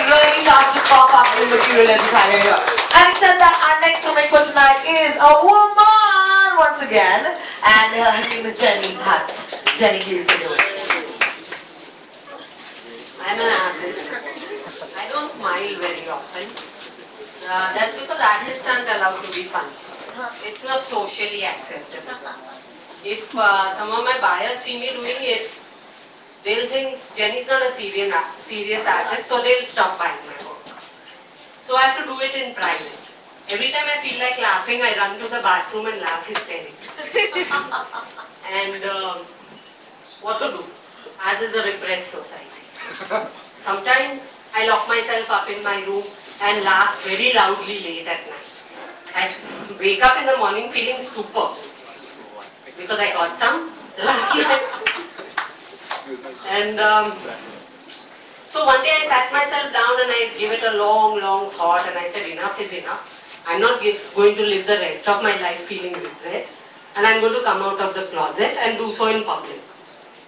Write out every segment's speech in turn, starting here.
really love to pop up new material every time you're here. Having said that, our next comic for tonight is a woman once again, and her name is Jenny Hutt. Jenny, please take it away. I'm an artist. I don't smile very often. That's because artists aren't allowed to be funny. It's not socially acceptable. If some of my buyers see me doing it, they'll think Jenny's not a serious artist, so they'll stop buying my work. So I have to do it in private. Every time I feel like laughing, I run to the bathroom and laugh hysterically. And what to do? As is a repressed society. Sometimes I lock myself up in my room and laugh very loudly late at night. I wake up in the morning feeling super because I got some last night. And so one day I sat myself down and I gave it a long, long thought and I said enough is enough. I'm not going to live the rest of my life feeling repressed, and I'm going to come out of the closet and do so in public.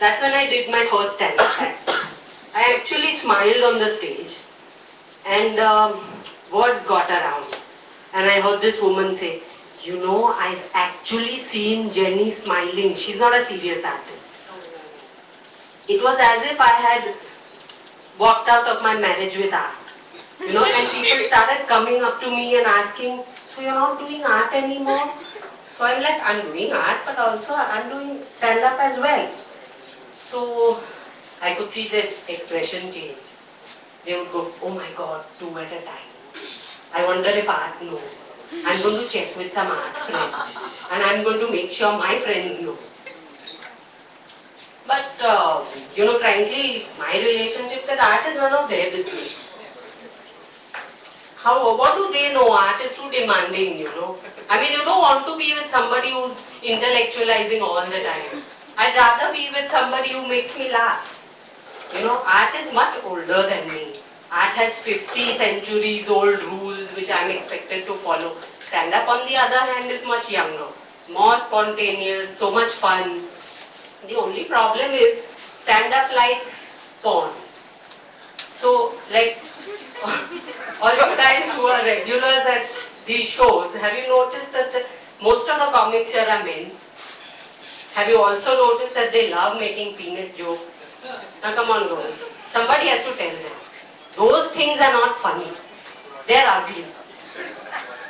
That's when I did my first stand-up act. I actually smiled on the stage, and word got around. And I heard this woman say, you know, I've actually seen Jenny smiling. She's not a serious artist. It was as if I had walked out of my marriage with art. You know, and people started coming up to me and asking, so you're not doing art anymore? So I'm like, I'm doing art, but also I'm doing stand-up as well. So I could see their expression change. They would go, oh my God, two at a time. I wonder if art knows. I'm going to check with some art friends. And I'm going to make sure my friends know. But, you know, frankly, my relationship with art is none of their business. What do they know? Art is too demanding, you know. I mean, you don't want to be with somebody who's intellectualizing all the time. I'd rather be with somebody who makes me laugh. You know, art is much older than me. Art has 50 centuries old rules which I'm expected to follow. Stand-up, on the other hand, is much younger. More spontaneous, so much fun. The only problem is stand-up likes porn. So, like, all you guys who are regulars at these shows, have you noticed that most of the comics here are men? Have you also noticed that they love making penis jokes? Now come on girls, somebody has to tell them. Those things are not funny. They're ugly.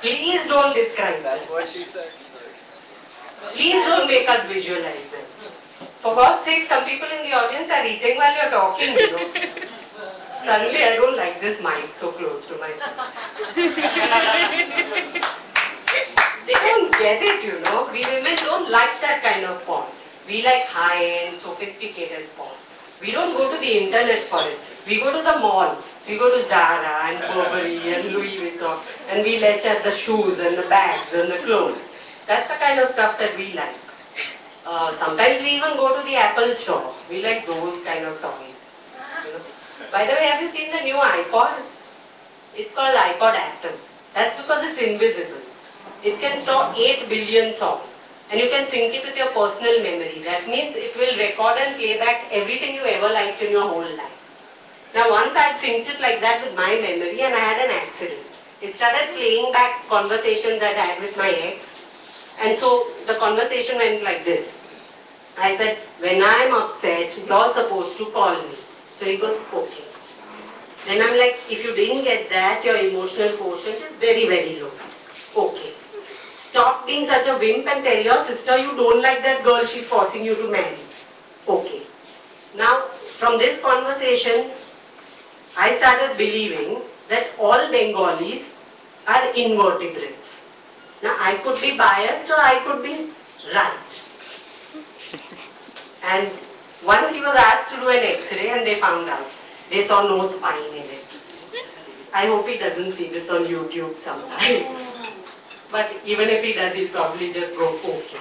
Please don't describe them. That's what she said. Please don't make us visualize them. For God's sake, some people in the audience are eating while you're talking, you know. Suddenly I don't like this mic so close to my They don't get it, you know. We women don't like that kind of porn. We like high-end, sophisticated porn. We don't go to the internet for it. We go to the mall. We go to Zara and Burberry and Louis Vuitton, and we letch at the shoes and the bags and the clothes. That's the kind of stuff that we like. Sometimes we even go to the Apple store. We like those kind of toys. You know? By the way, have you seen the new iPod? It's called iPod Atom. That's because it's invisible. It can store 8 billion songs. And you can sync it with your personal memory. That means it will record and play back everything you ever liked in your whole life. Now once I had synced it like that with my memory and I had an accident. It started playing back conversations I'd had with my ex. And so the conversation went like this. I said, when I'm upset, you're supposed to call me. So he goes, okay. Then I'm like, if you didn't get that, your emotional quotient is very, very low. Okay. Stop being such a wimp and tell your sister you don't like that girl she's forcing you to marry. Okay. Now, from this conversation, I started believing that all Bengalis are invertebrates. Now, I could be biased or I could be right. And once he was asked to do an X-ray and they found out. They saw no spine in it. I hope he doesn't see this on YouTube sometime. But even if he does, he'll probably just go, okay.